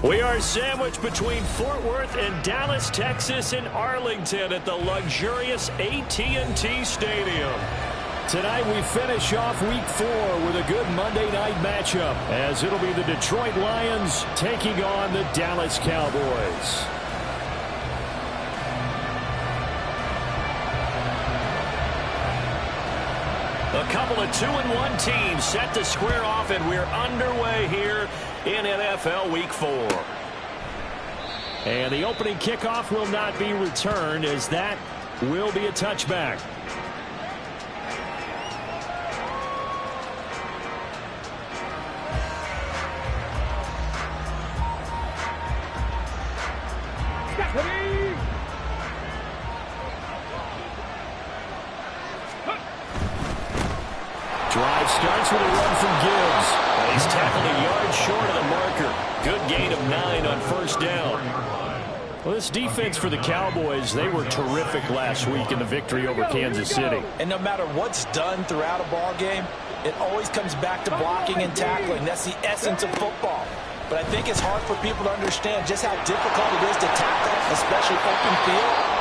We are sandwiched between Fort Worth and Dallas, Texas, and Arlington at the luxurious AT&T Stadium. Tonight we finish off Week 4 with a good Monday night matchup, as it'll be the Detroit Lions taking on the Dallas Cowboys. A couple of 2-1 teams set to square off, and we're underway here in NFL Week 4. And the opening kickoff will not be returned, as that will be a touchback. Drive starts with a run from Gibbs. And he's tackled a yard short of the marker. Good gain of 9 on first down. Well, this defense for the Cowboys, they were terrific last week in the victory over Kansas City. And no matter what's done throughout a ball game, it always comes back to blocking and tackling. That's the essence of football. But I think it's hard for people to understand just how difficult it is to tackle, especially open field.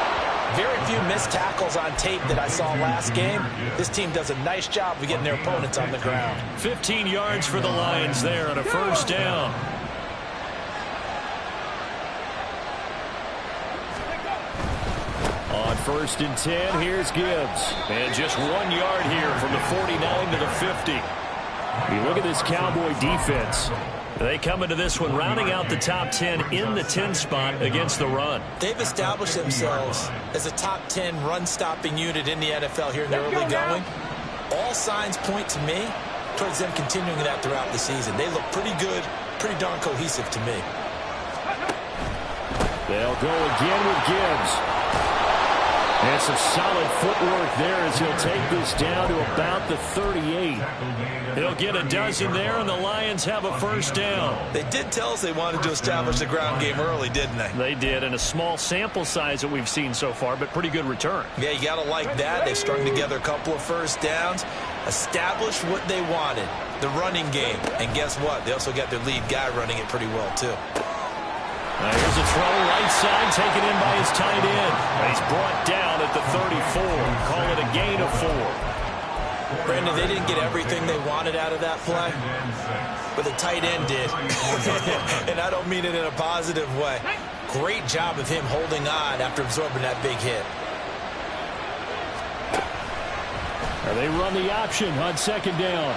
Very few missed tackles on tape that I saw last game. This team does a nice job of getting their opponents on the ground. 15 yards for the Lions there on a first down. On 1st and 10, here's Gibbs. And just 1 yard here from the 49 to the 50. You look at this Cowboy defense. They come into this one rounding out the top 10 in the 10 spot against the run. They've established themselves as a top 10 run-stopping unit in the NFL here in the early going. All signs point to me towards them continuing that throughout the season. They look pretty good, pretty darn cohesive to me. They'll go again with Gibbs. And some solid footwork there as he'll take this down to about the 38. He'll get a dozen there, and the Lions have a first down. They did tell us they wanted to establish the ground game early, didn't they? They did, and a small sample size that we've seen so far, but pretty good return. Yeah, you got to like that. They strung together a couple of first downs, established what they wanted, the running game. And guess what? They also got their lead guy running it pretty well, too. Here's a throw right side taken in by his tight end. He's brought down at the 34. Call it a gain of 4. Brandon, they didn't get everything they wanted out of that play, but the tight end did. And I don't mean it in a positive way. Great job of him holding on after absorbing that big hit. They run the option on 2nd down.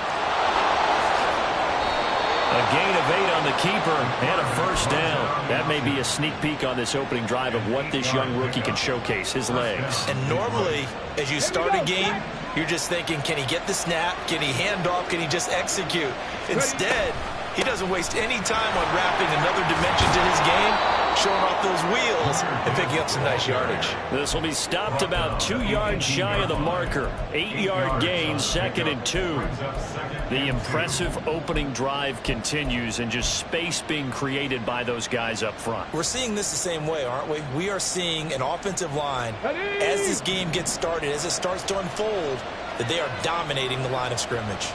A gain of 8 on the keeper and a first down. That may be a sneak peek on this opening drive of what this young rookie can showcase, his legs. And normally, as you start a game, you're just thinking, can he get the snap? Can he hand off? Can he just execute? Instead, he doesn't waste any time on wrapping another dimension to his game, showing off those wheels and picking up some nice yardage. This will be stopped about 2 yards shy of the marker. 8-yard gain, 2nd and 2. The impressive opening drive continues, and just space being created by those guys up front. We're seeing this the same way, aren't we? We are seeing an offensive line, as this game gets started, as it starts to unfold, that they are dominating the line of scrimmage.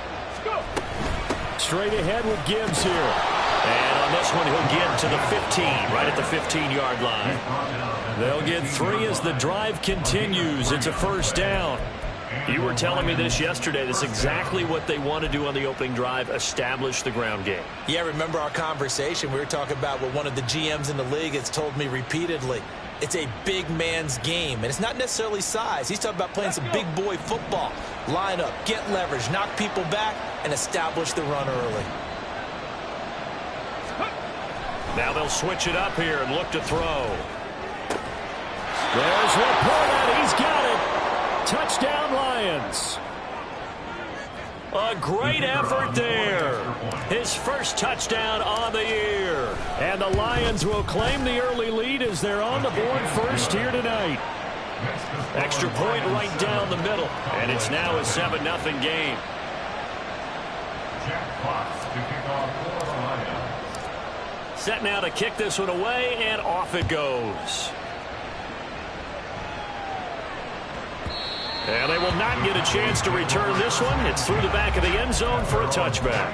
Straight ahead with Gibbs here. And on this one, he'll get to the 15, right at the 15-yard line. They'll get 3 as the drive continues. It's a first down. You were telling me this yesterday. That's exactly what they want to do on the opening drive, establish the ground game. Yeah, remember our conversation? We were talking about what one of the GMs in the league has told me repeatedly. It's a big man's game, and it's not necessarily size. He's talking about playing some big boy football. Line up, get leverage, knock people back, and establish the run early. Now they'll switch it up here and look to throw. There's Laporta. He's got it. Touchdown, Lions. A great effort there. His first touchdown on the year. And the Lions will claim the early lead as they're on the board first here tonight. Extra point right down the middle. And it's now a 7-0 game. Set now to kick this one away, and off it goes. And they will not get a chance to return this one. It's through the back of the end zone for a touchback.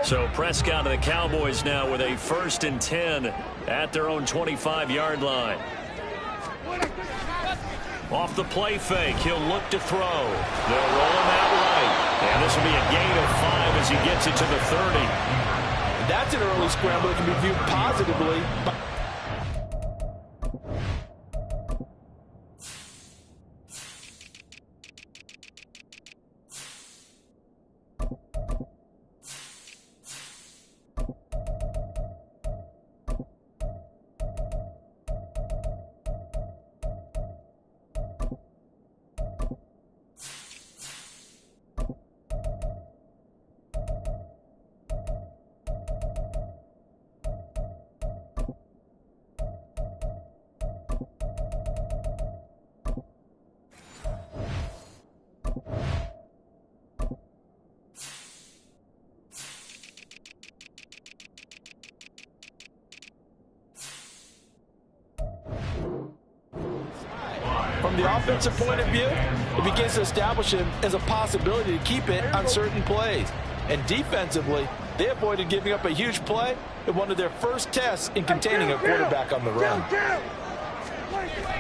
So Prescott and the Cowboys now with a 1st and 10 at their own 25-yard line. Off the play fake, he'll look to throw. They'll roll him out right. And this will be a gain of 5 as he gets it to the 30. That's an early scramble that can be viewed positively. From the offensive point of view, it begins to establish him as a possibility to keep it on certain plays. And defensively, they avoided giving up a huge play in one of their first tests in containing a quarterback on the run.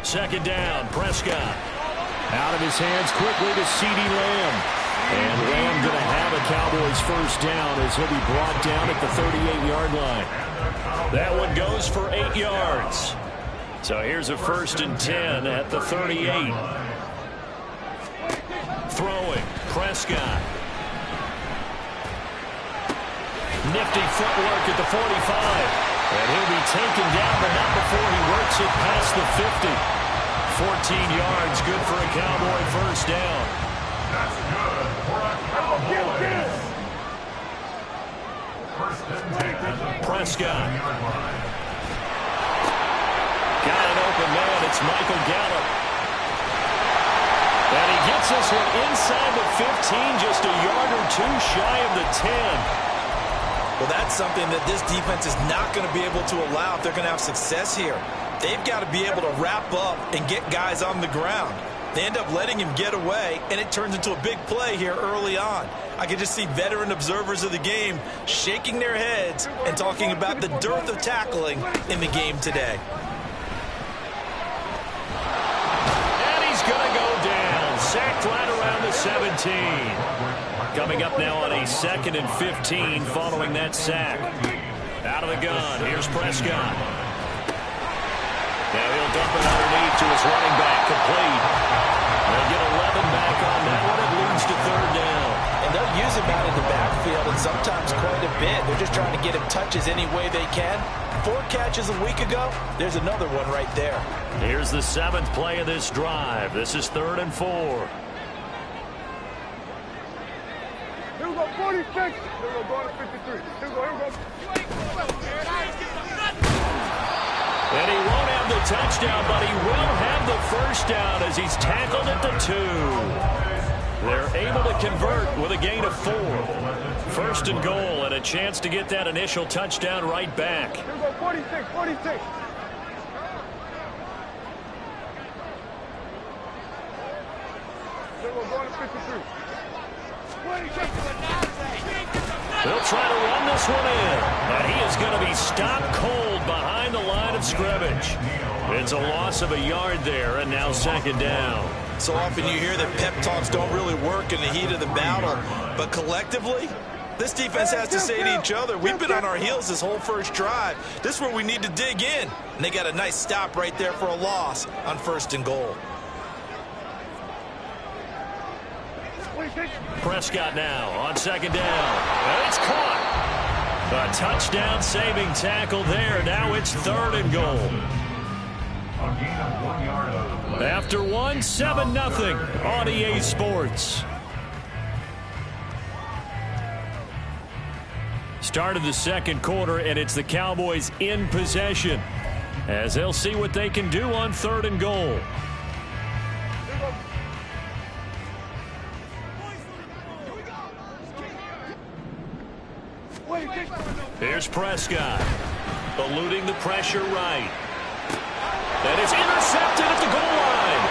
2nd down, Prescott. Out of his hands quickly to CeeDee Lamb. And Lamb going to have a Cowboys 1st down as he'll be brought down at the 38-yard line. That one goes for 8 yards. So here's a 1st and 10 at the 38. Throwing, Prescott. Nifty footwork at the 45. And he'll be taken down, but not before he works it past the 50. 14 yards, good for a Cowboy 1st down. That's good for a Cowboy. 1st and 10. Prescott. Got an open man. It's Michael Gallup. And he gets this one inside the 15, just a yard or 2 shy of the 10. Well, that's something that this defense is not going to be able to allow if they're going to have success here. They've got to be able to wrap up and get guys on the ground. They end up letting him get away, and it turns into a big play here early on. I can just see veteran observers of the game shaking their heads and talking about the dearth of tackling in the game today. Sacked right around the 17. Coming up now on a 2nd and 15 following that sack. Out of the gun, here's Prescott. Now he'll dump it underneath to his running back, complete. They'll get 11 back on that one. It leads to 3rd down. And they'll use him out in the backfield, and sometimes quite a bit. They're just trying to get him touches any way they can. 4 catches a week ago, there's another one right there. Here's the 7th play of this drive. This is 3rd and 4. Here we go, 46. Here we go, going to 53. Here we go, here we go. And he won't have the touchdown, but he will have the 1st down as he's tackled at the 2. They're able to convert with a gain of 4. 1st and goal and a chance to get that initial touchdown right back. Here we go, 46, 46. Here we go, going to 53. They'll try to run this one in. And he is going to be stopped cold behind the line of scrimmage. It's a loss of a yard there, and now 2nd down. So often you hear that pep talks don't really work in the heat of the battle. But collectively, this defense has to say to each other, we've been on our heels this whole 1st drive. This is where we need to dig in. And they got a nice stop right there for a loss on 1st and goal. Prescott now on 2nd down. And it's caught. A touchdown saving tackle there. Now it's 3rd and goal. After one, 7-0 on EA Sports. Start of the 2nd quarter, and it's the Cowboys in possession as they'll see what they can do on 3rd and goal. Here's Prescott, eluding the pressure right. And it's intercepted at the goal line.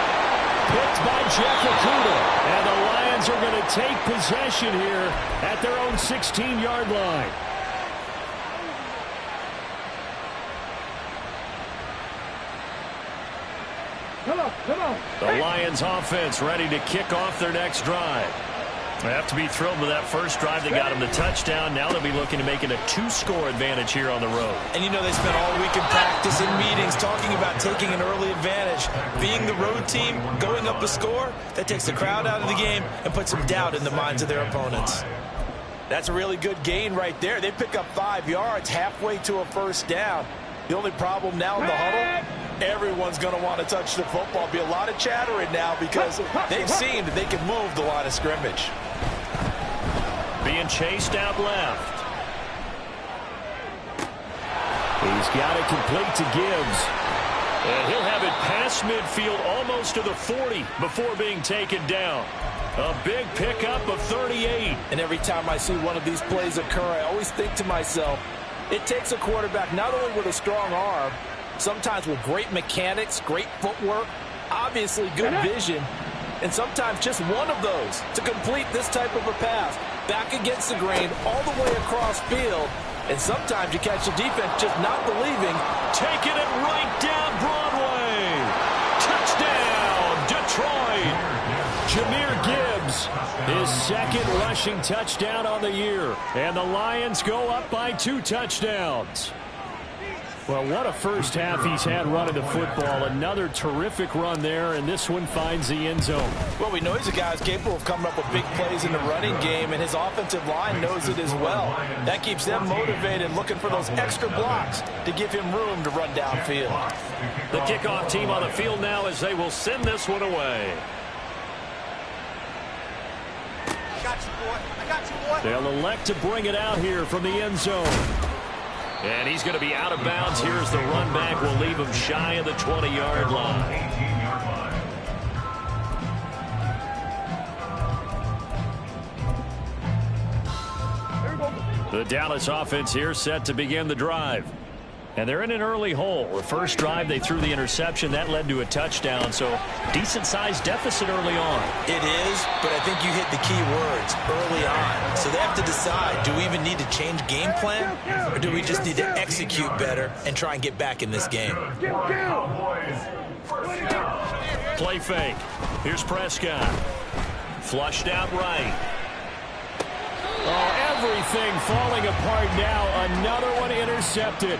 Picked by Jeff Okuda. And the Lions are going to take possession here at their own 16-yard line. Come on. The Lions offense ready to kick off their next drive. They have to be thrilled with that first drive that got them the touchdown. Now they'll be looking to make it a 2-score advantage here on the road. And you know they spent all week in practice and meetings talking about taking an early advantage. Being the road team, going up a score, that takes the crowd out of the game and puts some doubt in the minds of their opponents. That's a really good gain right there. They pick up 5 yards halfway to a first down. The only problem now in the huddle, everyone's going to want to touch the football. Be a lot of chattering now because they've seen that they can move the line of scrimmage. Being chased out left. He's got it complete to Gibbs. And he'll have it past midfield almost to the 40 before being taken down. A big pickup of 38. And every time I see one of these plays occur, I always think to myself, it takes a quarterback not only with a strong arm, sometimes with great mechanics, great footwork, obviously good vision, and sometimes just one of those to complete this type of a pass. Back against the grain, all the way across field, and sometimes you catch the defense just not believing. Taking it right down Broadway. Touchdown, Detroit. Jahmyr Gibbs, his second rushing touchdown on the year. And the Lions go up by 2 touchdowns. Well, what a first half he's had running the football. Another terrific run there, and this one finds the end zone. Well, we know he's a guy who's capable of coming up with big plays in the running game, and his offensive line knows it as well. That keeps them motivated, looking for those extra blocks to give him room to run downfield. The kickoff team on the field now as they will send this one away. I got you, boy. I got you, boy. They'll elect to bring it out here from the end zone. And he's going to be out of bounds here as the run back will leave him shy of the 20-yard line. 18-yard line. The Dallas offense here set to begin the drive. And they're in an early hole. The first drive, they threw the interception. That led to a touchdown, so decent-sized deficit early on. It is, but I think you hit the key words, early on. So they have to decide, do we even need to change game plan, or do we just need to execute better and try and get back in this game? Play fake. Here's Prescott. Flushed out right. Oh, everything falling apart now. Another one intercepted.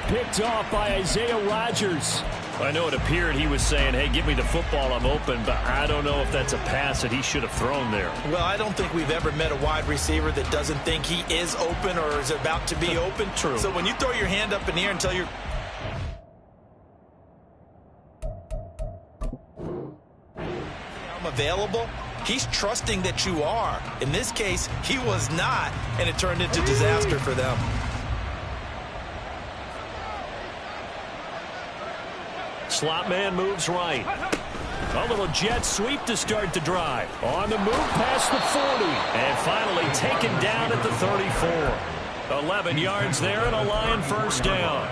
Picked off by Isaiah Rodgers. I know it appeared he was saying, hey, give me the football, I'm open, but I don't know if that's a pass that he should have thrown there. Well, I don't think we've ever met a wide receiver that doesn't think he is open or is about to be open. True. So when you throw your hand up in the air until you're available, he's trusting that you are. In this case, he was not, and it turned into disaster for them. Slot man moves right. A little jet sweep to start the drive. On the move past the 40. And finally taken down at the 34. 11 yards there and a Lion first down.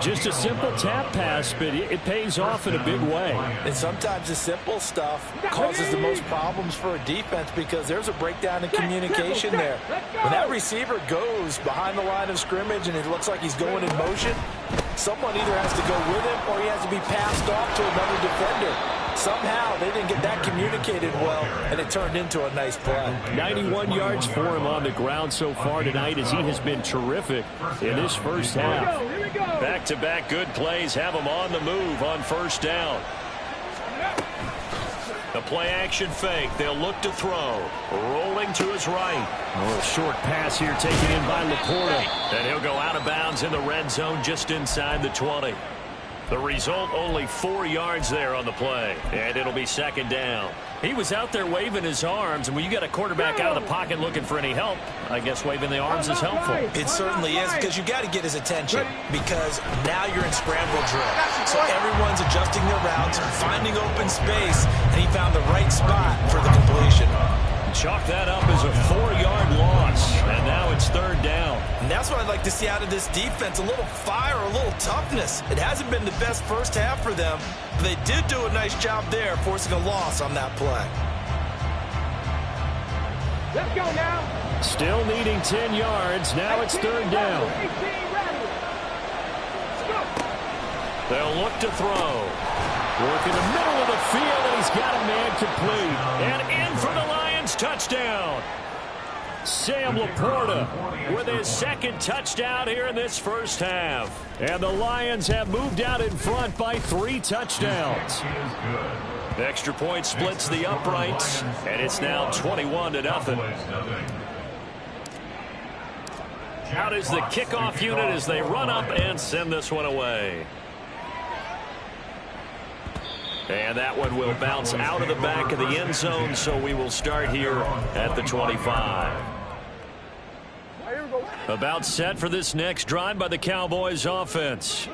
Just a simple tap pass, but it pays off in a big way. And sometimes the simple stuff causes the most problems for a defense because there's a breakdown in communication there. When that receiver goes behind the line of scrimmage and it looks like he's going in motion, someone either has to go with him or he has to be passed off to another defender. Somehow they didn't get that communicated well, and it turned into a nice play. 91 yards for him on the ground so far tonight as he has been terrific in this first half. Back-to-back good plays have him on the move on first down. The play-action fake. They'll look to throw. Rolling to his right. A little short pass here taken in by Laporta. And he'll go out of bounds in the red zone just inside the 20. The result, only 4 yards there on the play. And it'll be second down. He was out there waving his arms, and when you got a quarterback out of the pocket looking for any help, I guess waving the arms is helpful. It certainly is, because you got to get his attention, because now you're in scramble drill. So everyone's adjusting their routes, finding open space, and he found the right spot for the completion. chalk that up as a 4-yard loss, and now it's 3rd down. And that's what I'd like to see out of this defense, a little fire, a little toughness. It hasn't been the best first half for them, but they did do a nice job there, forcing a loss on that play. Let's go now. Still needing 10 yards. Now it's 3rd down. They'll look to throw. Work in the middle of the field, and he's got a man complete. And in for the Lions touchdown. Sam Laporta with his 2nd touchdown here in this first half. And the Lions have moved out in front by 3 touchdowns. Extra point splits the uprights, and it's now 21-0. Out is the kickoff unit as they run up and send this one away. And that one will bounce out of the back of the end zone, so we will start here at the 25. About set for this next drive by the Cowboys offense.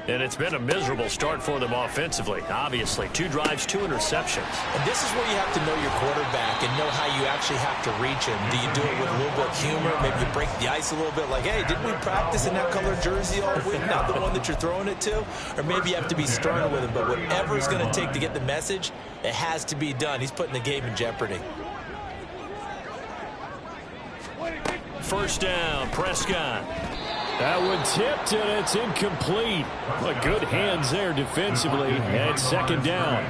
And it's been a miserable start for them offensively. Obviously, 2 drives, 2 interceptions. And this is where you have to know your quarterback and know how you actually have to reach him. Do you do it with a little bit of humor? Maybe you break the ice a little bit like, hey, didn't we practice in that color jersey all week? Not the one that you're throwing it to? Or maybe you have to be stern with him. But whatever it's going to take to get the message, it has to be done. He's putting the game in jeopardy. First down, Prescott. That one tipped, and it's incomplete. But good hands there defensively, and it's 2nd down.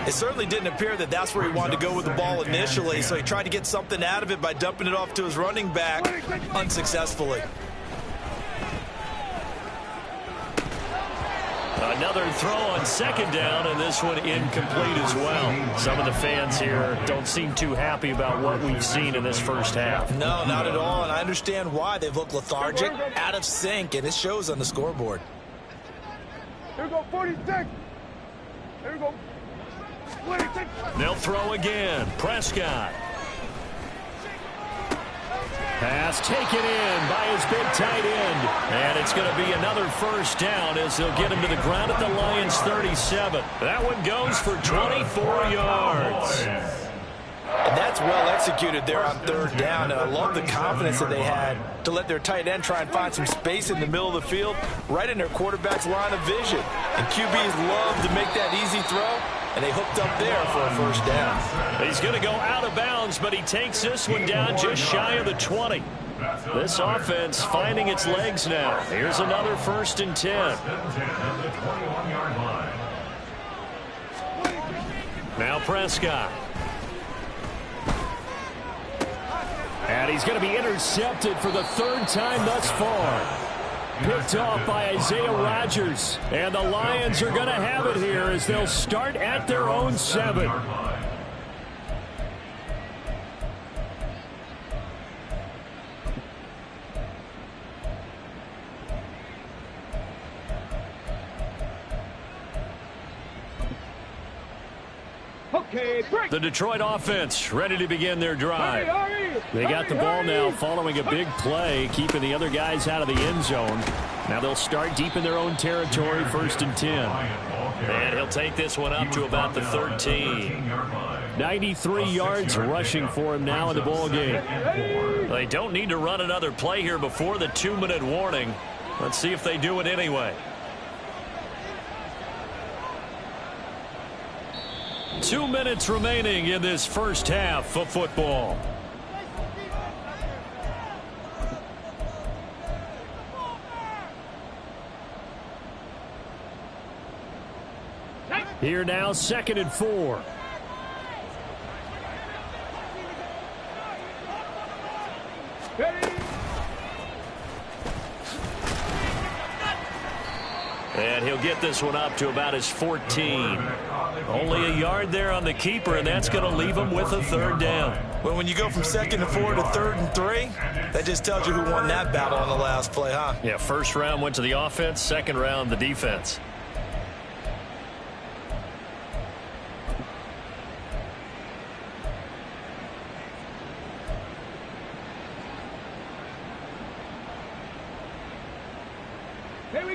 It certainly didn't appear that that's where he wanted to go with the ball initially, so he tried to get something out of it by dumping it off to his running back unsuccessfully. Another throw on 2nd down, and this one incomplete as well. Some of the fans here don't seem too happy about what we've seen in this first half. No, not at all, and I understand why. They've looked lethargic, out of sync, and it shows on the scoreboard. Here we go, 46. Here we go. 26. They'll throw again. Prescott. Pass taken in by his big tight end. And it's going to be another first down as they'll get him to the ground at the Lions' 37. That one goes for 24 yards. And that's well executed there on 3rd down. And I love the confidence that they had to let their tight end try and find some space in the middle of the field, right in their quarterback's line of vision. And QBs love to make that easy throw. And they hooked up there for a first down. He's going to go out of bounds, but he takes this one down just shy of the 20. This offense finding its legs now. Here's another 1st and 10. Now Prescott. And he's going to be intercepted for the 3rd time thus far. Picked off by Isaiah Rodgers. And the Lions are going to have it here as they'll start at their own 7. Okay, break. The Detroit offense ready to begin their drive. They got the ball now following a big play, keeping the other guys out of the end zone. Now they'll start deep in their own territory, 1st and 10. And he'll take this one up to about the 13. 93 yards rushing for him now in the ball game. They don't need to run another play here before the 2-minute warning. Let's see if they do it anyway. 2 minutes remaining in this first half of football. Here now, 2nd and 4. And he'll get this one up to about his 14. Only a yard there on the keeper, and that's going to leave him with a 3rd down. Well, when you go from 2nd and 4 to 3rd and 3, that just tells you who won that battle on the last play, huh? Yeah, 1st round went to the offense, 2nd round the defense.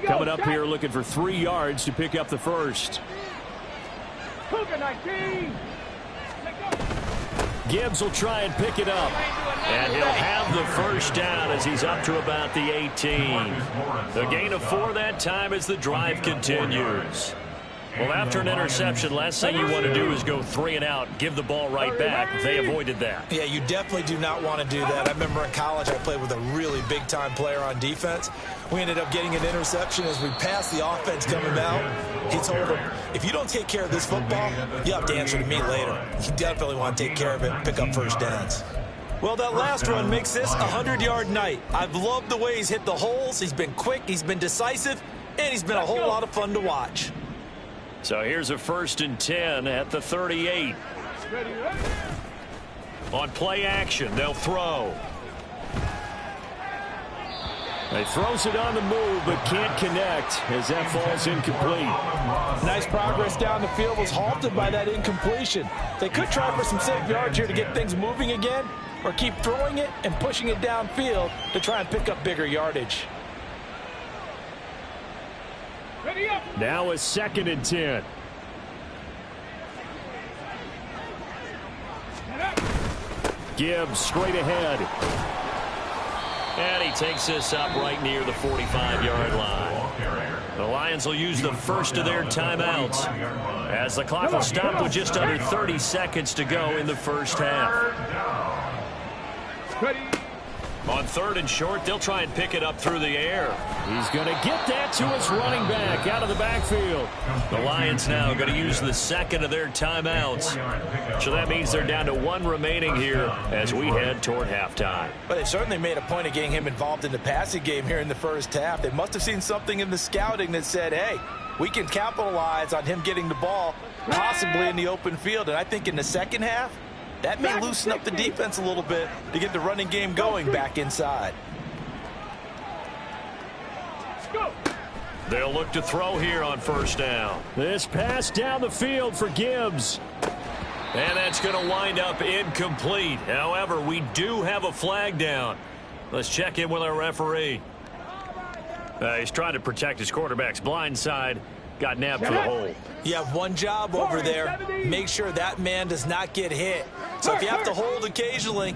Coming up here looking for 3 yards to pick up the first. Gibbs will try and pick it up. And he'll have the first down as he's up to about the 18. The gain of 4 that time as the drive continues. Well, after an interception, last thing you want to do is go 3 and out, give the ball right back. They avoided that. Yeah, you definitely do not want to do that. I remember in college I played with a really big-time player on defense. We ended up getting an interception as we passed the offense coming out. He told him, if you don't take care of this football, you have to answer to me later. You definitely want to take care of it and pick up first downs. Well, that last run makes this a 100-yard night. I've loved the way he's hit the holes. He's been quick, he's been decisive, and he's been a whole lot of fun to watch. So here's a 1st and 10 at the 38. On play action, they'll throw. He throws it on the move, but can't connect as that falls incomplete. Nice progress down the field, was halted by that incompletion. They could try for some safe yards here to get things moving again, or keep throwing it and pushing it downfield to try and pick up bigger yardage. Now a 2nd and 10. Gibbs straight ahead. And he takes this up right near the 45-yard line. The Lions will use the first of their timeouts as the clock will stop with just under 30 seconds to go in the first half. On 3rd and short, they'll try and pick it up through the air. He's going to get that to his running back out of the backfield. The Lions now going to use the 2nd of their timeouts. So that means they're down to 1 remaining here as we head toward halftime. But they certainly made a point of getting him involved in the passing game here in the first half. They must have seen something in the scouting that said, hey, we can capitalize on him getting the ball, possibly in the open field. And I think in the second half, that may loosen up the defense a little bit to get the running game going back inside. They'll look to throw here on 1st down. This pass down the field for Gibbs. And that's going to wind up incomplete. However, we do have a flag down. Let's check in with our referee. He's trying to protect his quarterback's blind side. Got nabbed for the hole. You have one job over there. Make sure that man does not get hit. So if you have to hold occasionally,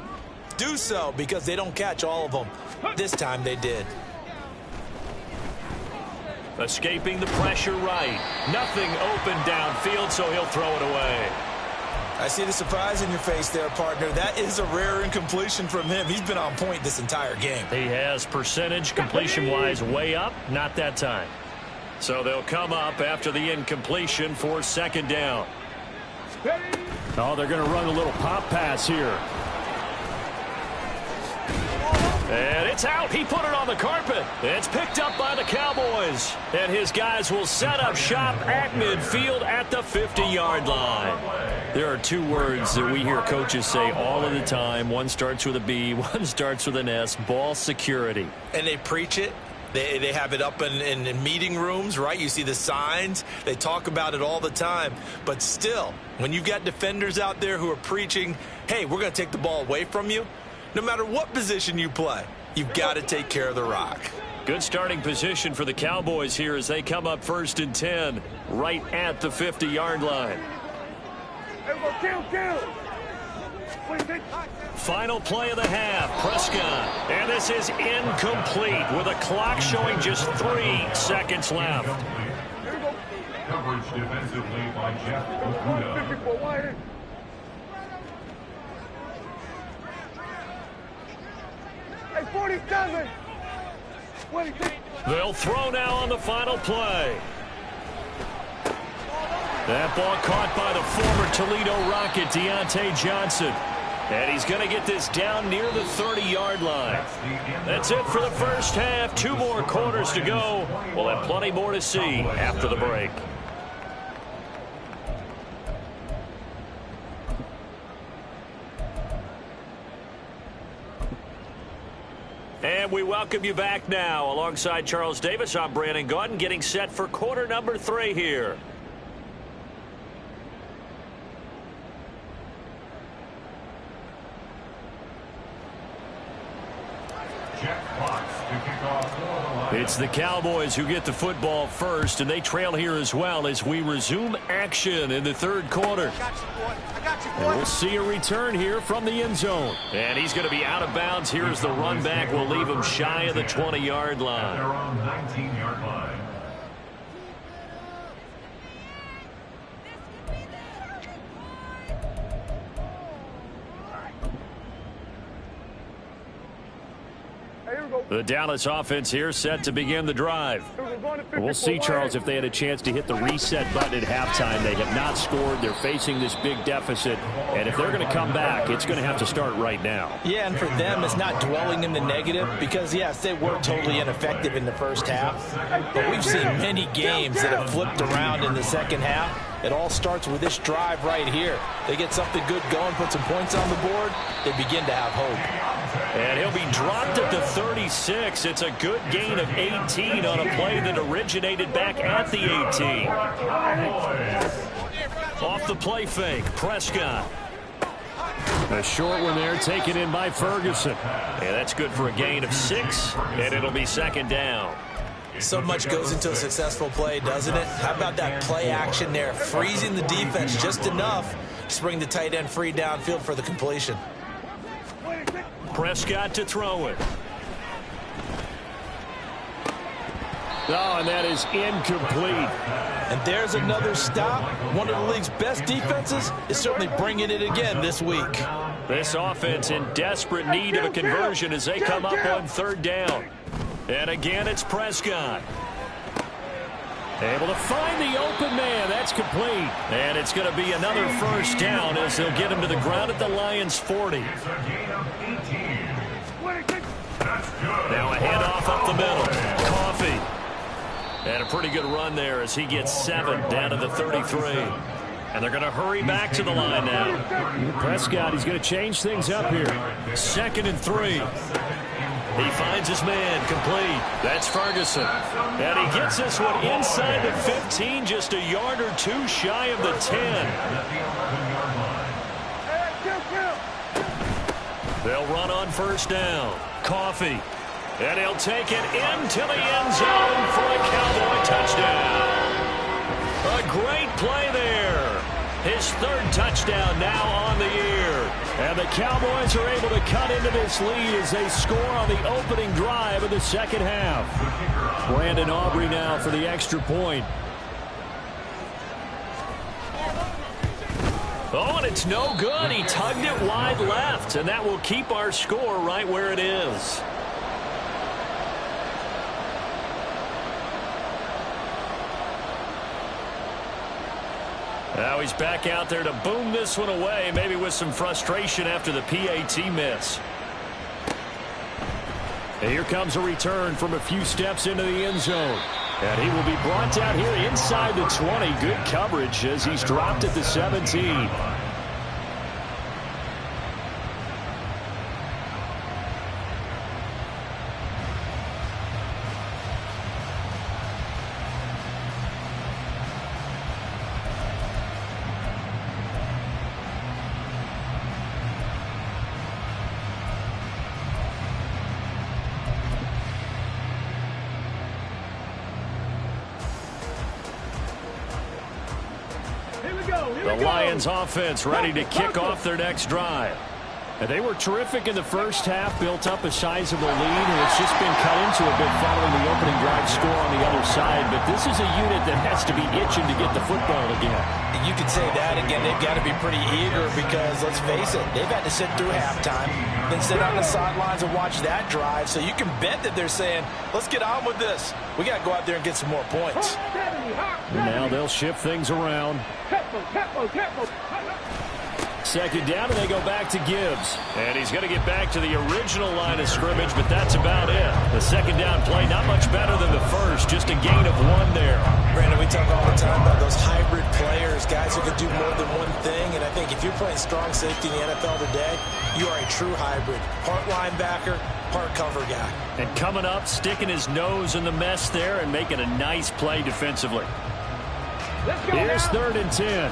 do so because they don't catch all of them. This time they did. Escaping the pressure right. Nothing open downfield, so he'll throw it away. I see the surprise in your face there, partner. That is a rare incompletion from him. He's been on point this entire game. He has percentage completion-wise way up. Not that time. So they'll come up after the incompletion for 2nd down. Oh, they're going to run a little pop pass here. And it's out. He put it on the carpet. It's picked up by the Cowboys. And his guys will set up shop at midfield at the 50-yard line. There are 2 words that we hear coaches say all of the time. One starts with a B, one starts with an S. Ball security. And they preach it. They have it up in meeting rooms, right? You see the signs. They talk about it all the time. But still, when you've got defenders out there who are preaching, hey, we're going to take the ball away from you, no matter what position you play, you've got to take care of the rock. Good starting position for the Cowboys here as they come up 1st and 10 right at the 50-yard line. Final play of the half, Prescott. And this is incomplete with a clock showing just 3 seconds left. Coverage defensively by Jeff Okuda. Hey, 47. They'll throw now on the final play. That ball caught by the former Toledo Rocket, Deontay Johnson. And he's going to get this down near the 30-yard line. That's it for the first half. 2 more quarters to go. We'll have plenty more to see after the break. And we welcome you back now. Alongside Charles Davis, I'm Brandon Gaudin, getting set for quarter number 3 here. It's the Cowboys who get the football first, and they trail here as well as we resume action in the third quarter. I got you, boy. I got you, And boy. we'll see a return here from the end zone. And he's going to be out of bounds. Here's the run back. We'll leave him shy of the 20-yard line. They're on 19-yard line. The Dallas offense here set to begin the drive. We'll see, Charles, if they had a chance to hit the reset button at halftime. They have not scored. They're facing this big deficit. And if they're going to come back, it's going to have to start right now. Yeah, and for them, it's not dwelling in the negative because, yes, they were totally ineffective in the first half. But we've seen many games that have flipped around in the second half. It all starts with this drive right here. They get something good going, put some points on the board, they begin to have hope. And he'll be dropped at the 36. It's a good gain of 18 on a play that originated back at the 18. Off the play fake, Prescott. A short one there, taken in by Ferguson. And that's good for a gain of 6, and it'll be second down. So much goes into a successful play, doesn't it? How about that play action there, freezing the defense just enough to bring the tight end free downfield for the completion. Prescott to throw it. Oh, and that is incomplete. And there's another stop. One of the league's best defenses is certainly bringing it again this week. This offense in desperate need of a conversion as they come up on third down. And again, it's Prescott. Able to find the open man. That's complete. And it's going to be another first down as they'll get him to the ground at the Lions' 40. Now a handoff up the middle. Coffee. And a pretty good run there as he gets 7 down to the 33. And they're going to hurry back to the line now. Prescott, he's going to change things up here. 2nd and 3. He finds his man, complete. That's Ferguson. And he gets this one inside the 15, just a yard or 2 shy of the 10. They'll run on first down. Coffee. And he'll take it into the end zone for a Cowboy touchdown. A great play there. His 3rd touchdown now on the year. And the Cowboys are able to cut into this lead as they score on the opening drive of the second half. Brandon Aubrey now for the extra point. Oh, and it's no good. He tugged it wide left, and that will keep our score right where it is. Now he's back out there to boom this one away, maybe with some frustration after the PAT miss. And here comes a return from a few steps into the end zone. And he will be brought down here inside the 20. Good coverage as he's dropped at the 17. The Lions offense ready to kick off their next drive. And they were terrific in the first half, built up a sizable lead, and it's just been cut into a bit following the opening drive score on the other side. But this is a unit that has to be itching to get the football again. You could say that again. They've got to be pretty eager because, let's face it, they've had to sit through halftime, then sit on the sidelines and watch that drive. So you can bet that they're saying, let's get on with this. We got to go out there and get some more points. Now they'll shift things around. Second down, and they go back to Gibbs. And he's going to get back to the original line of scrimmage, but that's about it. The second down play, not much better than the first, just a gain of 1 there. Brandon, we talk all the time about those hybrid players, guys who can do more than one thing. And I think if you're playing strong safety in the NFL today, you are a true hybrid. Part linebacker, part cover guy. And coming up, sticking his nose in the mess there and making a nice play defensively. Here's 3rd and 10.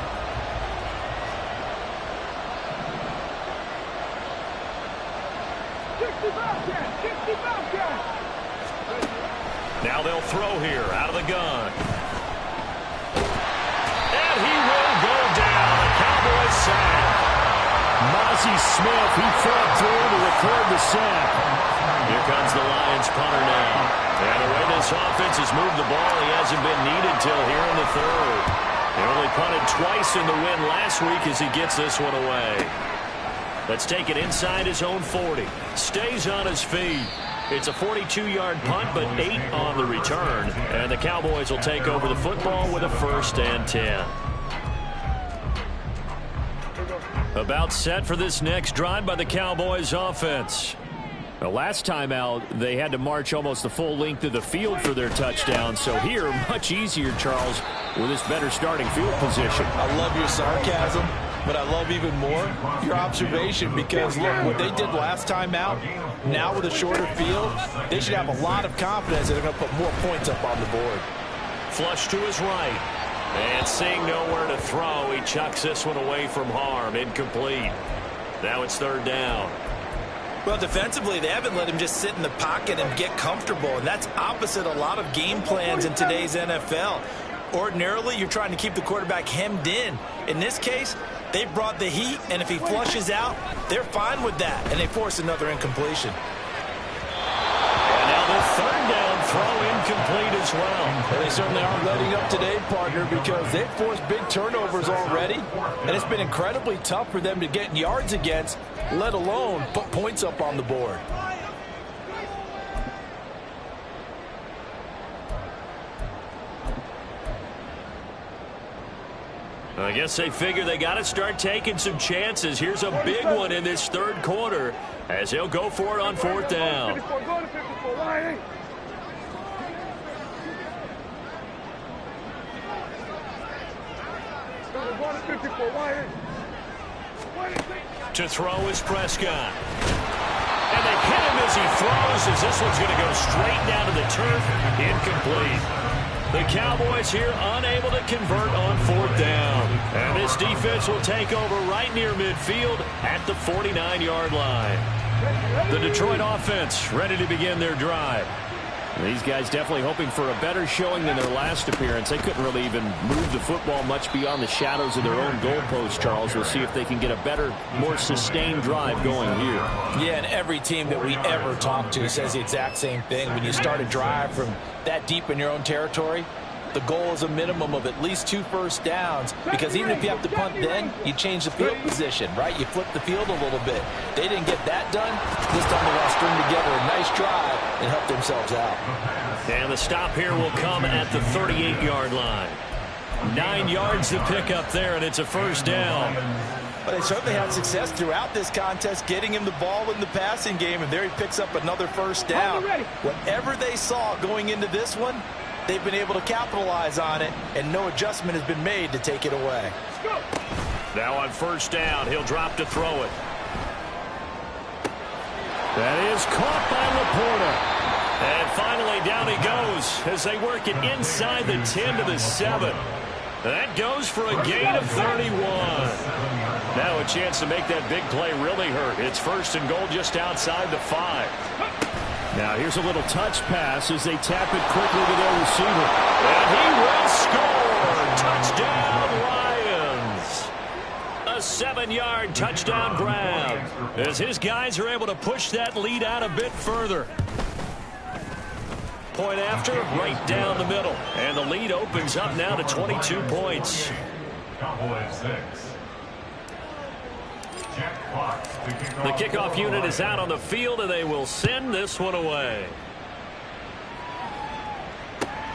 Now they'll throw here out of the gun. And he will go down. A Cowboys sack. Mozzie Smith, he fought through to record the sack. Here comes the Lions punter now. And the way this offense has moved the ball, he hasn't been needed till here in the third. He only punted twice in the win last week as he gets this one away. Let's take it inside his own 40. Stays on his feet. It's a 42-yard punt, but 8 on the return. And the Cowboys will take over the football with a 1st and 10. About set for this next drive by the Cowboys offense. The last time out, they had to march almost the full length of the field for their touchdown. So here, much easier, Charles, with this better starting field position. I love your sarcasm, but I love even more your observation, because look, what they did last time out, now with a shorter field, they should have a lot of confidence that they're going to put more points up on the board. Flush to his right. And seeing nowhere to throw, he chucks this one away from harm. Incomplete. Now it's 3rd down. Well, defensively, they haven't let him just sit in the pocket and get comfortable, and that's opposite a lot of game plans in today's NFL. Ordinarily, you're trying to keep the quarterback hemmed in. In this case, they brought the heat, and if he flushes out, they're fine with that, and they force another incompletion. And now the 3rd down throw incomplete as well. And they certainly aren't letting up today, partner, because they've forced big turnovers already, and it's been incredibly tough for them to get yards against, let alone put points up on the board. I guess they figure they got to start taking some chances. Here's a big one in this 3rd quarter as he'll go for it on 4th down. To throw is Prescott. And they hit him as he throws, as this one's going to go straight down to the turf. Incomplete. The Cowboys here unable to convert on 4th down. And this defense will take over right near midfield at the 49-yard line. The Detroit offense ready to begin their drive. These guys definitely hoping for a better showing than their last appearance. They couldn't really even move the football much beyond the shadows of their own goalpost, Charles. We'll see if they can get a better, more sustained drive going here. Yeah, and every team that we ever talk to says the exact same thing. When you start a drive from that deep in your own territory, the goal is a minimum of at least 2 first downs, because even if you have to punt then, you change the field position, right? You flip the field a little bit. They didn't get that done. This time they want to string together a nice drive and help themselves out. And the stop here will come at the 38-yard line. 9 yards to pick up there, and it's a 1st down. But they certainly had success throughout this contest getting him the ball in the passing game, and there he picks up another 1st down. Whatever they saw going into this one, they've been able to capitalize on it, and no adjustment has been made to take it away. Now on 1st down, he'll drop to throw it. That is caught by Laporta. And finally down he goes as they work it inside the 10 to the 7. That goes for a gain of 31. Now a chance to make that big play really hurt. It's 1st and goal just outside the 5. Now here's a little touch pass as they tap it quickly to their receiver. And he will score! Touchdown, Lions! A 7-yard touchdown grab as his guys are able to push that lead out a bit further. Point after, right down the middle. And the lead opens up now to 22 points. Cowboys 6. The kickoff unit is out on the field, and they will send this one away.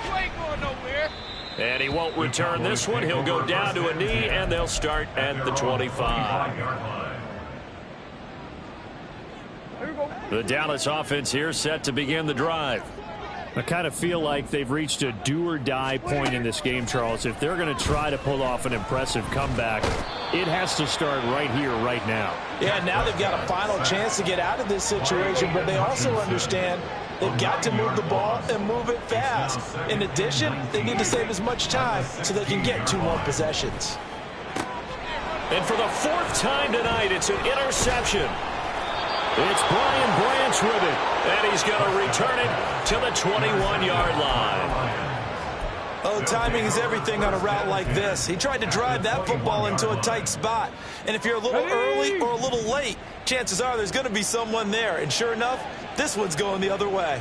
You ain't going nowhere. And he won't return this one. He'll go down to a knee, and they'll start at the 25. The Dallas offense here set to begin the drive. I kind of feel like they've reached a do-or-die point in this game, Charles. If they're going to try to pull off an impressive comeback, it has to start right here, right now. Yeah, now they've got a final chance to get out of this situation, but they also understand they've got to move the ball and move it fast. In addition, they need to save as much time so they can get 2 more possessions. And for the 4th time tonight, it's an interception. It's Brian Branch with it, and he's going to return it to the 21-yard line. Oh, timing is everything on a route like this. He tried to drive that football into a tight spot. And if you're a little early or a little late, chances are there's going to be someone there. And sure enough, this one's going the other way.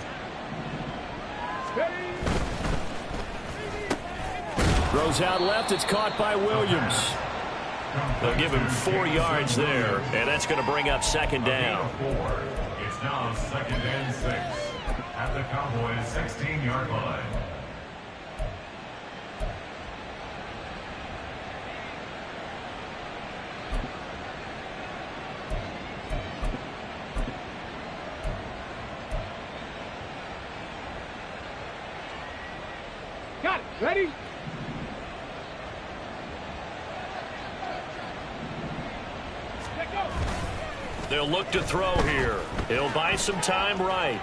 Throws out left. It's caught by Williams. They'll give him 4 yards there, and that's going to bring up second down. It's now 2nd and 6 at the Cowboys' 16-yard line. Got it. Ready? They'll look to throw here. He'll buy some time right.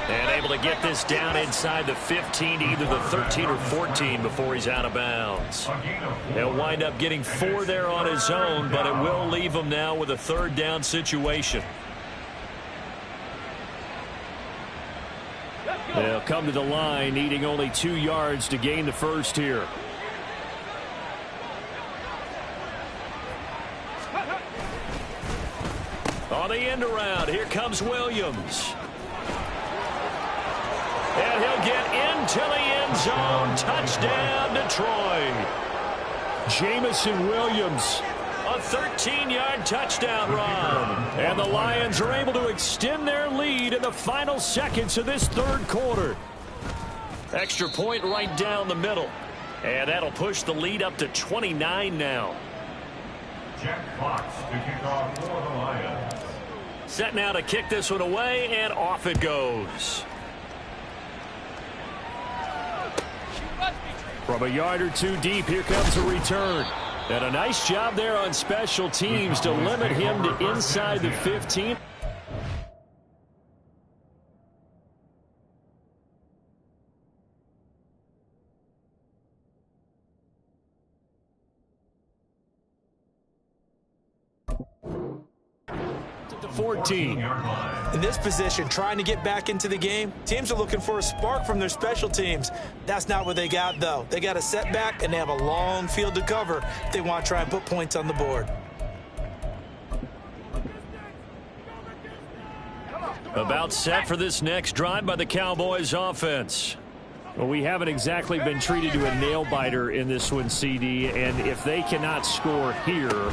And able to get this down inside the 15, either the 13 or 14 before he's out of bounds. He'll wind up getting 4 there on his own, but it will leave him now with a 3rd down situation. They'll come to the line, needing only 2 yards to gain the first here. On the end around, here comes Williams. And he'll get into the end zone. Touchdown, Detroit. Jamison Williams, a 13-yard touchdown run. And the Lions are able to extend their lead in the final seconds of this 3rd quarter. Extra point right down the middle. And that'll push the lead up to 29 now. Jack Fox to kick off for the Lions. Set now to kick this one away, and off it goes. From a yard or 2 deep, here comes a return. And a nice job there on special teams to limit him to inside the 15. To 14. In this position, trying to get back into the game, teams are looking for a spark from their special teams. That's not what they got, though. They got a setback, and they have a long field to cover if they want to try and put points on the board. About set for this next drive by the Cowboys offense. Well, we haven't exactly been treated to a nail-biter in this one, CD, and if they cannot score here,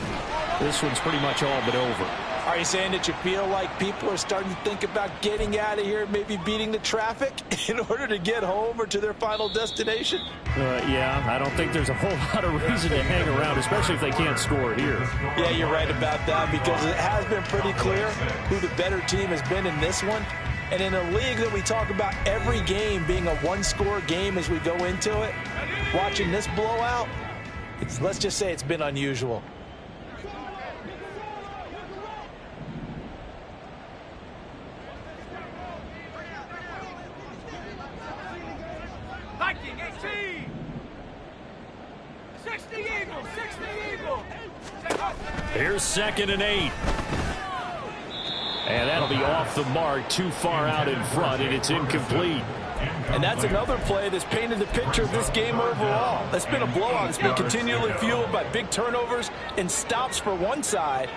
this one's pretty much all but over. Are you saying that you feel like people are starting to think about getting out of here, maybe beating the traffic in order to get home or to their final destination? Yeah, I don't think there's a whole lot of reason to hang around, especially if they can't score here. Yeah, you're right about that, because it has been pretty clear who the better team has been in this one. And in a league that we talk about every game being a one-score game as we go into it, watching this blowout, let's just say it's been unusual. Viking 18. 60 Eagle, 60 Eagle. Here's 2nd and 8. And that'll be off the mark, too far out in front, and it's incomplete. And that's another play that's painted the picture of this game overall. That's been a blowout. It's been continually fueled by big turnovers and stops for one side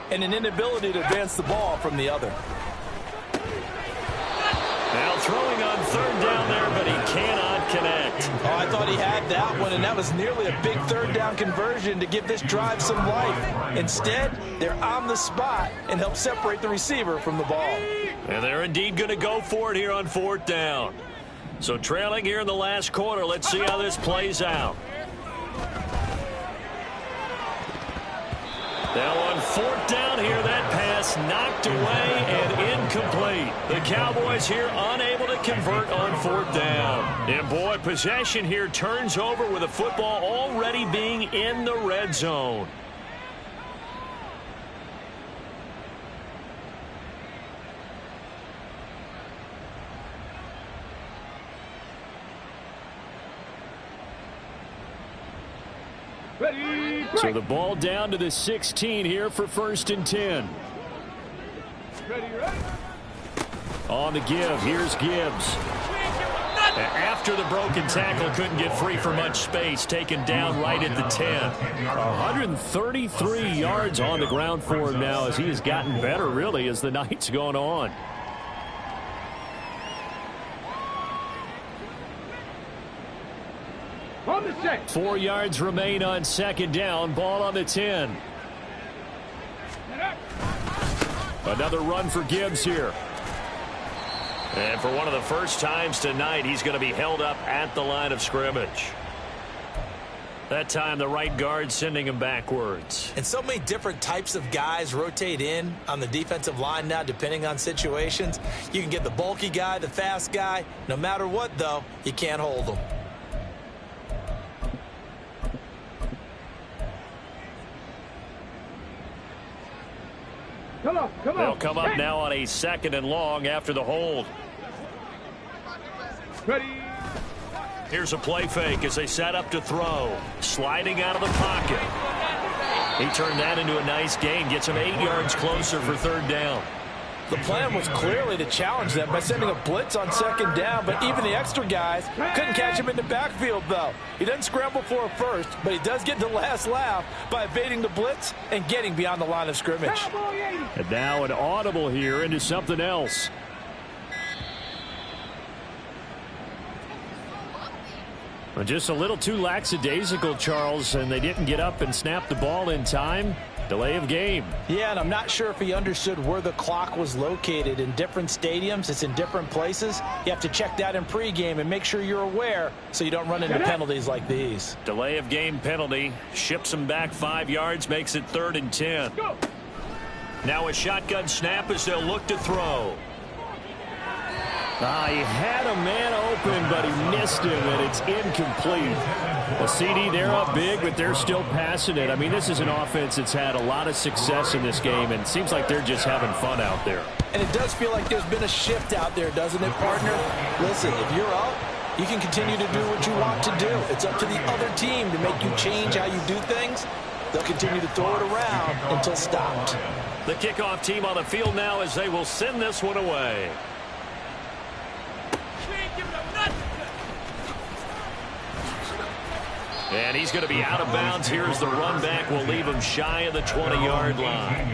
and an inability to advance the ball from the other. Now throwing on 3rd down there, but he cannot connect. Oh, I thought he had that one, and that was nearly a big 3rd down conversion to give this drive some life. Instead, they're on the spot and help separate the receiver from the ball. And they're indeed going to go for it here on 4th down. So trailing here in the last quarter, let's see how this plays out. Now on 4th down here, that pass knocked away and incomplete. The Cowboys here unable to convert on 4th down. And boy, possession here turns over with the football already being in the red zone. Ready, So the ball down to the 16 here for 1st and 10. On the give, here's Gibbs. After the broken tackle, couldn't get free for much space, taken down right at the 10. 133 yards on the ground for him now as he has gotten better, really, as the night's gone on. On the set. 4 yards remain on second down. Ball on the 10. Another run for Gibbs here. And for one of the first times tonight, he's going to be held up at the line of scrimmage. That time, the right guard sending him backwards. And so many different types of guys rotate in on the defensive line now, depending on situations. You can get the bulky guy, the fast guy. No matter what, though, you can't hold them. Come on. They'll come up now on a 2nd and long after the hold. Ready. Here's a play fake as they set up to throw. Sliding out of the pocket. He turned that into a nice gain. Gets him 8 yards closer for 3rd down. The plan was clearly to challenge them by sending a blitz on 2nd down, but even the extra guys couldn't catch him in the backfield, though. He doesn't scramble for a first, but he does get the last laugh by evading the blitz and getting beyond the line of scrimmage. And now an audible here into something else. Well, just a little too lackadaisical, Charles, and they didn't get up and snap the ball in time. Delay of game. Yeah, and I'm not sure if he understood where the clock was located. In different stadiums, it's in different places. You have to check that in pregame and make sure you're aware so you don't run into penalties like these. Delay of game penalty. Ships him back 5 yards, makes it 3rd and 10. Now a shotgun snap as they'll look to throw. He had a man open, but he missed him, and it's incomplete. A CD, they're up big, but they're still passing it. I mean, this is an offense that's had a lot of success in this game, and it seems like they're just having fun out there. And it does feel like there's been a shift out there, doesn't it, partner? Listen, if you're up, you can continue to do what you want to do. It's up to the other team to make you change how you do things. They'll continue to throw it around until stopped. The kickoff team on the field now as they will send this one away. And he's going to be out of bounds. Here's the run back. Will leave him shy of the 20-yard line.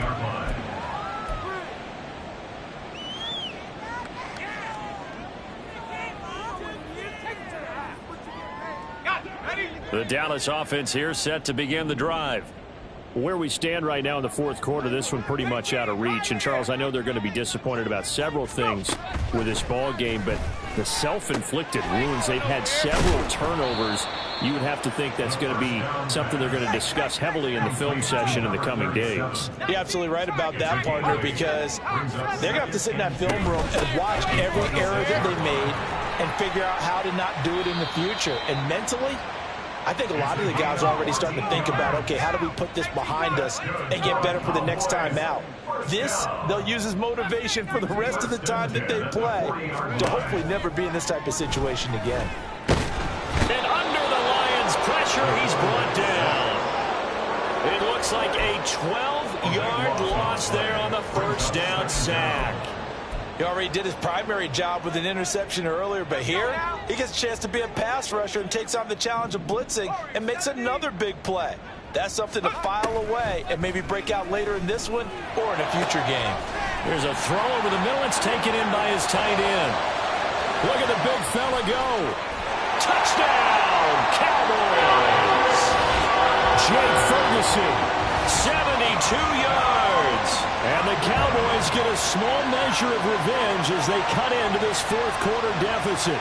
The Dallas offense here set to begin the drive. Where we stand right now in the 4th quarter, this one pretty much out of reach. And, Charles, I know they're going to be disappointed about several things with this ball game, but the self-inflicted wounds, they've had several turnovers. You would have to think that's going to be something they're going to discuss heavily in the film session in the coming days. You're absolutely right about that, partner, because they're going to have to sit in that film room and watch every error that they made and figure out how to not do it in the future. And mentally, I think a lot of the guys are already starting to think about, okay, how do we put this behind us and get better for the next time out? This, they'll use as motivation for the rest of the time that they play to hopefully never be in this type of situation again. And under the Lions' pressure, he's brought down. It looks like a 12-yard loss there on the 1st down sack. He already did his primary job with an interception earlier, but here he gets a chance to be a pass rusher and takes on the challenge of blitzing and makes another big play. That's something to file away and maybe break out later in this one or in a future game. There's a throw over the middle. It's taken in by his tight end. Look at the big fella go. Touchdown, Cowboys. Jake Ferguson, 72 yards. And the Cowboys get a small measure of revenge as they cut into this 4th quarter deficit.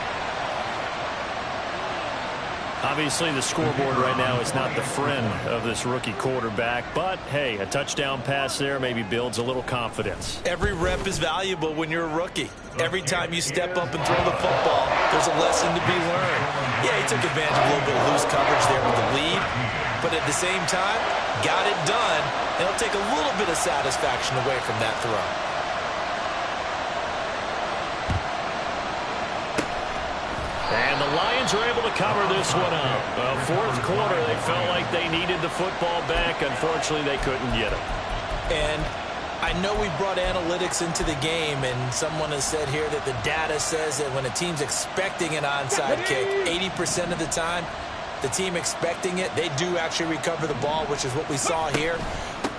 Obviously, the scoreboard right now is not the friend of this rookie quarterback. But, hey, a touchdown pass there maybe builds a little confidence. Every rep is valuable when you're a rookie. Every time you step up and throw the football, there's a lesson to be learned. Yeah, he took advantage of a little bit of loose coverage there with the lead. But at the same time, got it done. And it'll take a little bit of satisfaction away from that throw. And the Lions are able to cover this one up. 4th quarter, they felt like they needed the football back. Unfortunately, they couldn't get it. And I know we brought analytics into the game, and someone has said here that the data says that when a team's expecting an onside kick, 80% of the time, the team expecting it, they do actually recover the ball, which is what we saw here.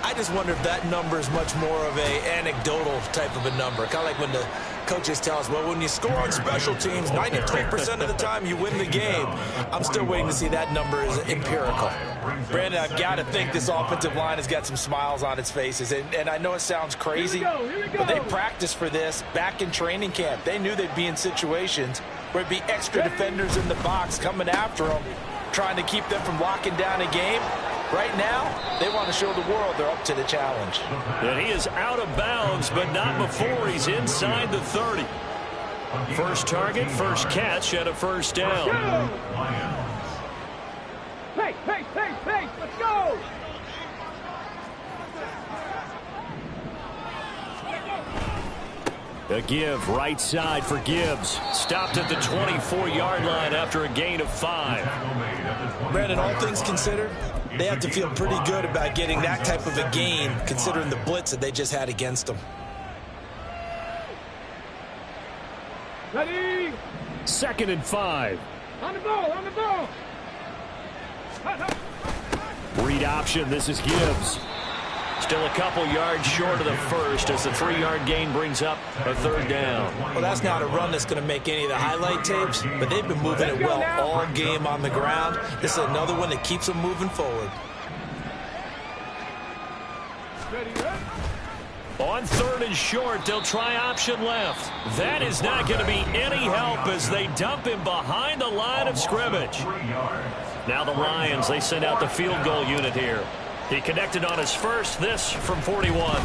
I just wonder if that number is much more of a anecdotal type of a number. Kind of like when the coaches tell us, well, when you score on special teams, 93% of the time you win the game. I'm still waiting to see that number is empirical. Brandon, I've got to think this offensive line has got some smiles on its faces. And I know it sounds crazy, but they practiced for this back in training camp. They knew they'd be in situations where it'd be extra defenders in the box coming after them, trying to keep them from locking down a game. Right now, they want to show the world they're up to the challenge. And he is out of bounds, but not before he's inside the 30. First target, first catch, and a first down. Hey, let's go! A give right side for Gibbs. Stopped at the 24-yard line after a gain of 5. Brandon, all things considered, they have to feel pretty good about getting that type of a gain, considering the blitz that they just had against them. Ready? 2nd and 5. On the ball! Read option, this is Gibbs. Still a couple yards short of the first as the 3-yard gain brings up a third down. Well, that's not a run that's going to make any of the highlight tapes, but they've been moving it well all game on the ground. This is another one that keeps them moving forward. On 3rd and short, they'll try option left. That is not going to be any help as they dump him behind the line of scrimmage. Now the Lions, they send out the field goal unit here. He connected on his first, this from 41.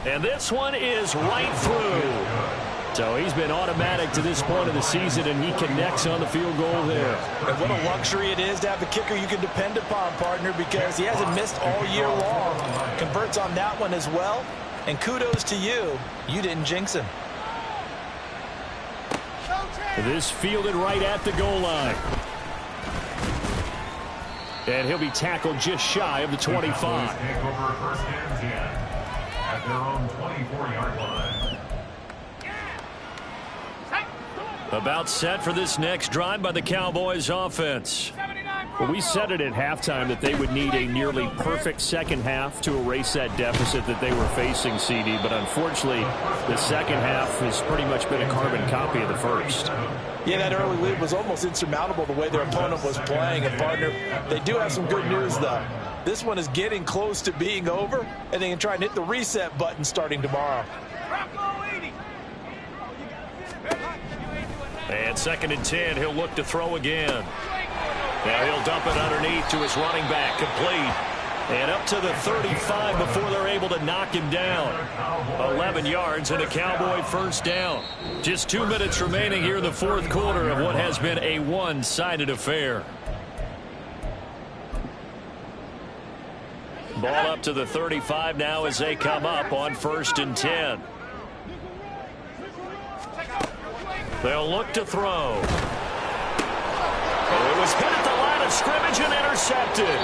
And this one is right through. So he's been automatic to this point of the season, and he connects on the field goal there. And what a luxury it is to have a kicker you can depend upon, partner, because he hasn't missed all year long. Converts on that one as well. And kudos to you. You didn't jinx him. This fielded right at the goal line. And he'll be tackled just shy of the 25. Take over first and 10 at their own 24-yard line. About set for this next drive by the Cowboys offense. Well, we said it at halftime that they would need a nearly perfect second half to erase that deficit that they were facing, CD. But unfortunately, the second half has pretty much been a carbon copy of the first. Yeah, that early lead was almost insurmountable the way their opponent was playing. And, partner, they do have some good news, though. This one is getting close to being over, and they can try and hit the reset button starting tomorrow. And 2nd and 10, he'll look to throw again. Now he'll dump it underneath to his running back, complete. And up to the 35 before they're able to knock him down. 11 yards and a Cowboy first down. Just 2 minutes remaining here in the fourth quarter of what has been a one-sided affair. Ball up to the 35 now as they come up on 1st and 10. They'll look to throw. Oh, it was hit at the line of scrimmage and intercepted.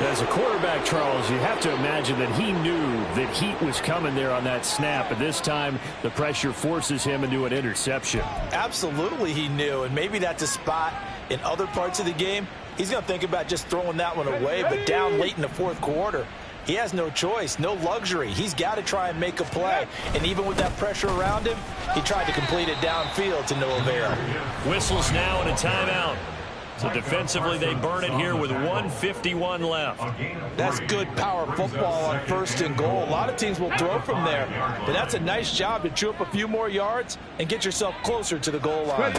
As a quarterback, Charles, you have to imagine that he knew that heat was coming there on that snap. But this time, the pressure forces him into an interception. Absolutely he knew, and maybe that's a spot in other parts of the game. He's going to think about just throwing that one away, but down late in the fourth quarter, he has no choice, no luxury. He's got to try and make a play. And even with that pressure around him, he tried to complete it downfield to no avail. Whistles now and a timeout. So defensively, they burn it here with 1:51 left. That's good power football on 1st and goal. A lot of teams will throw from there, but that's a nice job to chew up a few more yards and get yourself closer to the goal line.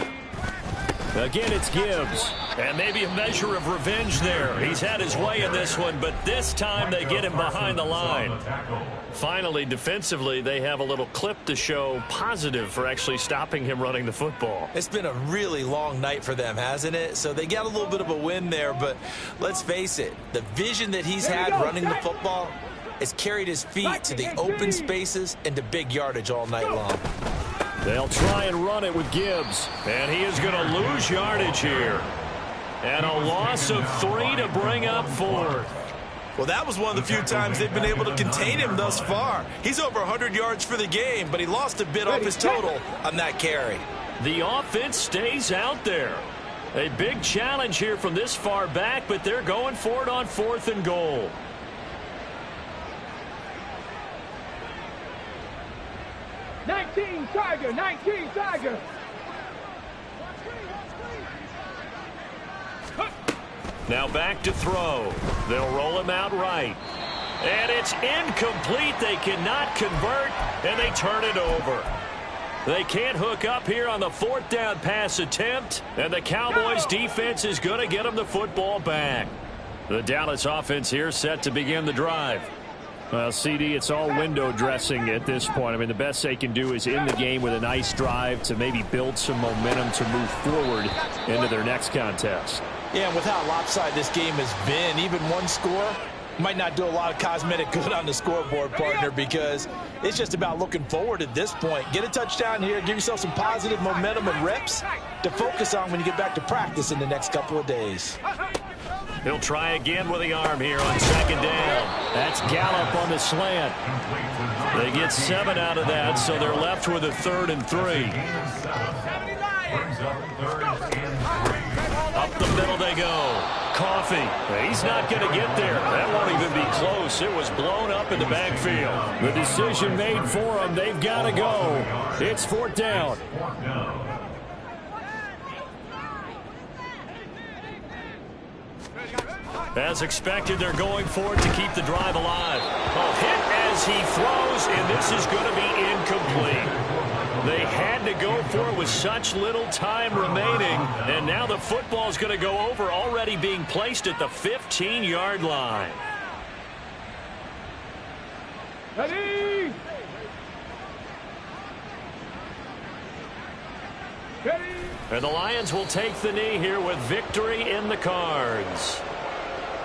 Again, it's Gibbs. And maybe a measure of revenge there. He's had his way in this one, but this time they get him behind the line. Finally, defensively, they have a little clip to show positive for actually stopping him running the football. It's been a really long night for them, hasn't it? So they got a little bit of a win there, but let's face it, the vision that he's had running the football has carried his feet to the open spaces and to big yardage all night long. They'll try and run it with Gibbs, and he is going to lose yardage here. And a loss of 3 to bring up 4th. Well, that was one of the few times they've been able to contain him thus far. He's over 100 yards for the game, but he lost a bit off his total on that carry. The offense stays out there. A big challenge here from this far back, but they're going for it on 4th and goal. Tiger, 19 Tiger. Now back to throw. They'll roll him out right. And it's incomplete. They cannot convert, and they turn it over. They can't hook up here on the 4th down pass attempt, and the Cowboys defense is going to get them the football back. The Dallas offense here set to begin the drive. Well, CD, it's all window dressing at this point. I mean, the best they can do is end the game with a nice drive to maybe build some momentum to move forward into their next contest. Yeah, and with how lopsided this game has been, even one score might not do a lot of cosmetic good on the scoreboard, partner, because it's just about looking forward at this point. Get a touchdown here, give yourself some positive momentum and reps to focus on when you get back to practice in the next couple of days. He'll try again with the arm here on 2nd down. That's Gallup on the slant. They get 7 out of that, so they're left with a 3rd and 3. Up the middle they go. Coffee. He's not going to get there. That won't even be close. It was blown up in the backfield. The decision made for them. They've got to go. It's 4th down. As expected, they're going for it to keep the drive alive. A hit as he throws, and this is going to be incomplete. They had to go for it with such little time remaining, and now the football's going to go over, already being placed at the 15-yard line. Ready? Ready? And the Lions will take the knee here with victory in the cards.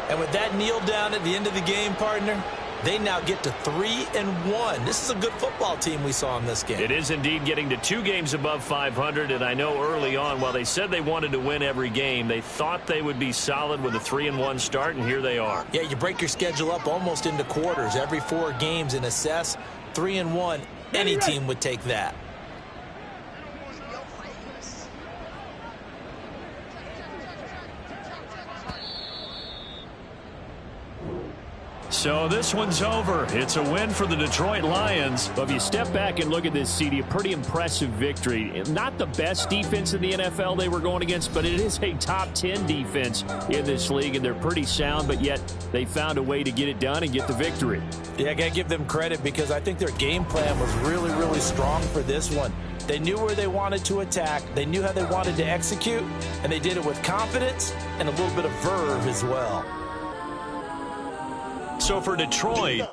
And with that kneel down at the end of the game, partner, they now get to 3-1. This is a good football team we saw in this game. It is indeed getting to 2 games above 500, and I know early on, while they said they wanted to win every game, they thought they would be solid with a 3-1 start, and here they are. Yeah, you break your schedule up almost into quarters, every 4 games, and assess 3-1. Any team would take that. So this one's over. It's a win for the Detroit Lions. But if you step back and look at this, CD, a pretty impressive victory. Not the best defense in the NFL they were going against, but it is a top 10 defense in this league, and they're pretty sound, but yet they found a way to get it done and get the victory. Yeah, I got to give them credit because I think their game plan was really, really strong for this one. They knew where they wanted to attack. They knew how they wanted to execute, and they did it with confidence and a little bit of verve as well. So for Detroit,